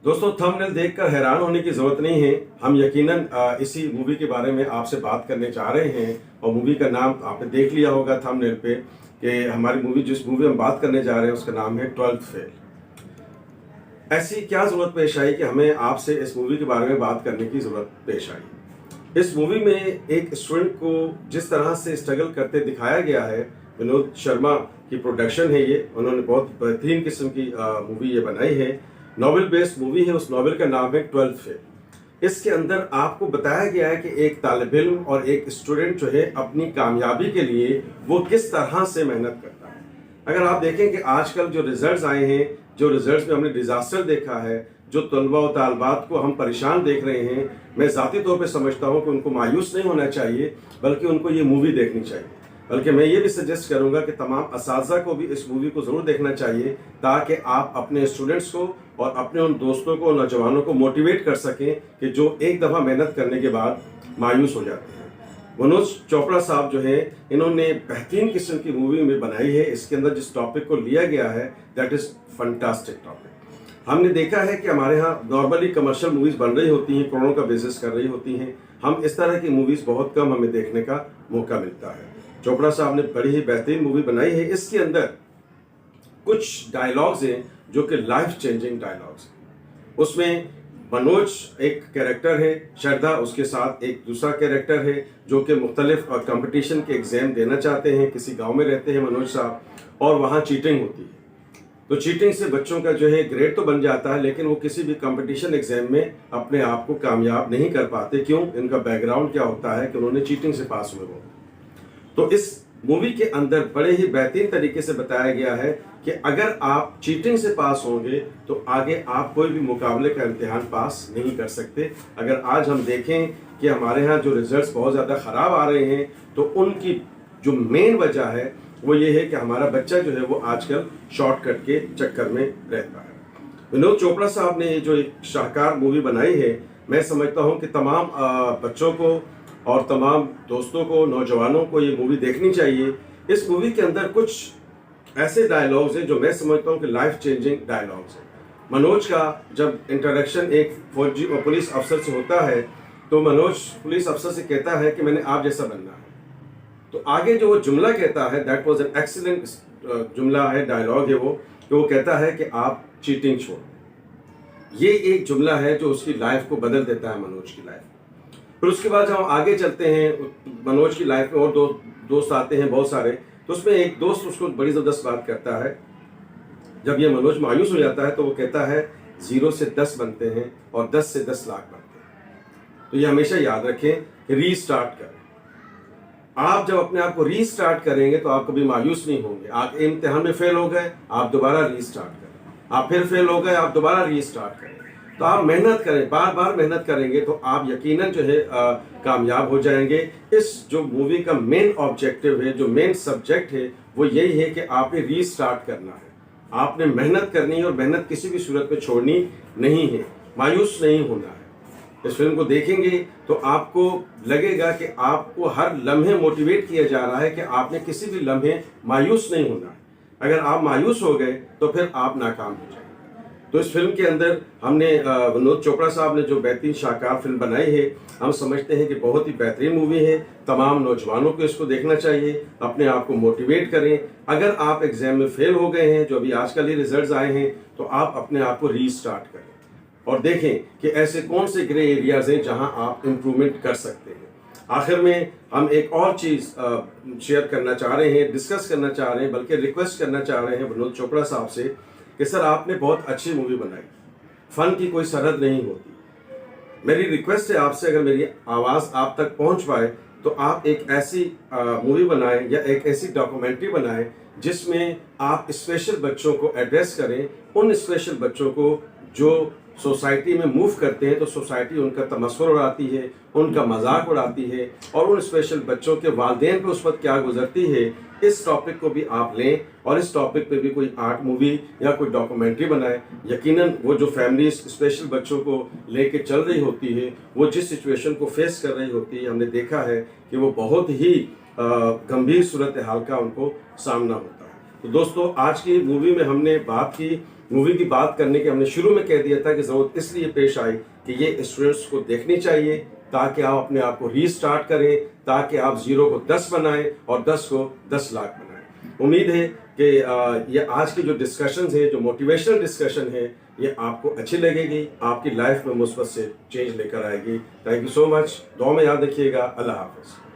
दोस्तों, थंबनेल देखकर हैरान होने की जरूरत नहीं है। हम यकीनन इसी मूवी के बारे में आपसे बात करने जा रहे हैं और मूवी का नाम आपने देख लिया होगा थंबनेल पे कि हमारी मूवी जिस मूवी हम बात करने जा रहे हैं उसका नाम है 12th फेल। ऐसी क्या जरूरत पेश आई कि हमें आपसे इस मूवी के बारे में बात करने की जरूरत पेश आई। इस मूवी में एक स्टूडेंट को जिस तरह से स्ट्रगल करते दिखाया गया है, विनोद शर्मा की प्रोडक्शन है ये, उन्होंने बहुत बेहतरीन किस्म की मूवी ये बनाई है। नॉवेल बेस्ड मूवी है, उस नॉवेल का नाम है 12th फेल। इसके अंदर आपको बताया गया है कि एक तालिब इल्म और एक स्टूडेंट जो है अपनी कामयाबी के लिए वो किस तरह से मेहनत करता है। अगर आप देखें कि आजकल जो रिजल्ट्स आए हैं, जो रिजल्ट्स में हमने डिजास्टर देखा है, जो तलबा और तालबात को हम परेशान देख रहे हैं, मैं ज़ाती तौर पे समझता हूं कि उनको मायूस नहीं होना चाहिए, बल्कि उनको ये मूवी देखनी चाहिए। बल्कि मैं ये भी सजेस्ट करूंगा कि तमाम असातिज़ा को भी इस मूवी को ज़रूर देखना चाहिए, ताकि आप अपने स्टूडेंट्स को और अपने उन दोस्तों को, नौजवानों को मोटिवेट कर सकें कि जो एक दफ़ा मेहनत करने के बाद मायूस हो जाते हैं। मनोज चोपड़ा साहब जो है, इन्होंने बेहतरीन किस्म की मूवी में बनाई है। इसके अंदर जिस टॉपिक को लिया गया है दैट इज़ फंटास्टिक टॉपिक। हमने देखा है कि हमारे यहाँ नॉर्मली कमर्शियल मूवीज़ बन रही होती हैं, करोड़ों का बिजनेस कर रही होती हैं। हम इस तरह की मूवीज़ बहुत कम हमें देखने का मौका मिलता है। चोपड़ा साहब ने बड़ी ही बेहतरीन मूवी बनाई है। इसके अंदर कुछ डायलॉग्स हैं जो कि लाइफ चेंजिंग डायलॉग्स हैं। उसमें मनोज एक कैरेक्टर है, श्रद्धा उसके साथ एक दूसरा कैरेक्टर है जो कि मुख्तलिफ कंपटीशन के एग्जाम देना चाहते हैं। किसी गांव में रहते हैं मनोज साहब, और वहाँ चीटिंग होती है। तो चीटिंग से बच्चों का जो है ग्रेड तो बन जाता है, लेकिन वो किसी भी कंपटीशन एग्जाम में अपने आप को कामयाब नहीं कर पाते। क्यों? इनका बैकग्राउंड क्या होता है कि उन्होंने चीटिंग से पास हुए हो। तो इस मूवी के अंदर बड़े ही बेहतरीन तरीके से बताया गया है कि अगर आप चीटिंग से पास होंगे तो आगे आप कोई भी मुकाबले का इम्तिहान पास नहीं कर सकते। अगर आज हम देखें कि हमारे यहाँ जो रिजल्ट्स बहुत ज़्यादा ख़राब आ रहे हैं, तो उनकी जो मेन वजह है वो ये है कि हमारा बच्चा जो है वो आजकल शॉर्टकट के चक्कर में रहता है। विनोद चोपड़ा साहब ने ये जो एक शाहकार मूवी बनाई है, मैं समझता हूँ कि तमाम बच्चों को और तमाम दोस्तों को, नौजवानों को ये मूवी देखनी चाहिए। इस मूवी के अंदर कुछ ऐसे डायलॉग्स हैं जो मैं समझता हूँ कि लाइफ चेंजिंग डायलॉग्स हैं। मनोज का जब इंट्रोडक्शन एक फौजी और पुलिस अफसर से होता है, तो मनोज पुलिस अफसर से कहता है कि मैंने आप जैसा बनना है। तो आगे जो वो जुमला कहता है दैट वाज एन एक्सीलेंट जुमला है, डायलॉग है वो, कि वो कहता है कि आप चीटिंग छोड़। ये एक जुमला है जो उसकी लाइफ को बदल देता है, मनोज की लाइफ। फिर उसके बाद जब हम आगे चलते हैं, मनोज की लाइफ में और दोस्त आते हैं बहुत सारे। तो उसमें एक दोस्त उसको बड़ी ज़बरदस्त बात करता है। जब ये मनोज मायूस हो जाता है तो वो कहता है 0 से 10 बनते हैं और 10 से 10 लाख बनते हैं। तो ये हमेशा याद रखें कि रीस्टार्ट करें। आप जब अपने आप को रीस्टार्ट करेंगे तो आप कभी मायूस नहीं होंगे। आप इम्तिहान में फेल हो गए, आप दोबारा रीस्टार्ट करें। आप फिर फेल हो गए, आप दोबारा रीस्टार्ट करें। तो आप मेहनत करें, बार बार मेहनत करेंगे तो आप यकीनन जो है कामयाब हो जाएंगे। इस जो मूवी का मेन ऑब्जेक्टिव है, जो मेन सब्जेक्ट है, वो यही है कि आपने रीस्टार्ट करना है, आपने मेहनत करनी है और मेहनत किसी भी सूरत में छोड़नी नहीं है, मायूस नहीं होना है। इस फिल्म को देखेंगे तो आपको लगेगा कि आपको हर लम्हे मोटिवेट किया जा रहा है कि आपने किसी भी लम्हे मायूस नहीं होना है। अगर आप मायूस हो गए तो फिर आप नाकाम हो जाएंगे। तो इस फिल्म के अंदर हमने विनोद चोपड़ा साहब ने जो बेहतरीन शाहकार फिल्म बनाई है, हम समझते हैं कि बहुत ही बेहतरीन मूवी है। तमाम नौजवानों को इसको देखना चाहिए, अपने आप को मोटिवेट करें। अगर आप एग्जाम में फेल हो गए हैं, जो अभी आजकल ही रिजल्ट्स आए हैं, तो आप अपने आप को रीस्टार्ट करें और देखें कि ऐसे कौन से ग्रे एरियाज हैं जहां आप इम्प्रूवमेंट कर सकते हैं। आखिर में हम एक और चीज़ शेयर करना चाह रहे हैं, डिस्कस करना चाह रहे हैं, बल्कि रिक्वेस्ट करना चाह रहे हैं विनोद चोपड़ा साहब से कि सर आपने बहुत अच्छी मूवी बनाई, फन की कोई सरहद नहीं होती। मेरी रिक्वेस्ट है आपसे, अगर मेरी आवाज़ आप तक पहुंच पाए तो आप एक ऐसी मूवी बनाएं या एक ऐसी डॉक्यूमेंट्री बनाएं जिसमें आप स्पेशल बच्चों को एड्रेस करें, उन स्पेशल बच्चों को जो सोसाइटी में मूव करते हैं तो सोसाइटी उनका तमस्खुर उड़ाती है, उनका मजाक उड़ाती है, और उन स्पेशल बच्चों के वालिदैन पे उस वक्त क्या गुजरती है, इस टॉपिक को भी आप लें और इस टॉपिक पे भी कोई आर्ट मूवी या कोई डॉक्यूमेंट्री बनाएं। यकीनन वो जो फैमिली स्पेशल बच्चों को लेके चल रही होती है, वो जिस सिचुएशन को फेस कर रही होती है, हमने देखा है कि वो बहुत ही गंभीर सूरत हाल का उनको सामना होता है। तो दोस्तों, आज की मूवी में हमने बात की मूवी की बात करने की हमने शुरू में कह दिया था कि ज़रूरत इसलिए पेश आई कि ये स्टूडेंट्स को देखनी चाहिए ताकि आप अपने आप को रीस्टार्ट करें, ताकि आप 0 को 10 बनाएं और 10 को 10 लाख बनाएं। उम्मीद है कि ये आज की जो डिस्कशंस है, जो मोटिवेशनल डिस्कशन है, ये आपको अच्छी लगेगी, आपकी लाइफ में मुस्बत से चेंज लेकर आएगी। Thank you so much. दुआ में याद रखिएगा। अल्लाह हाफ़िज़।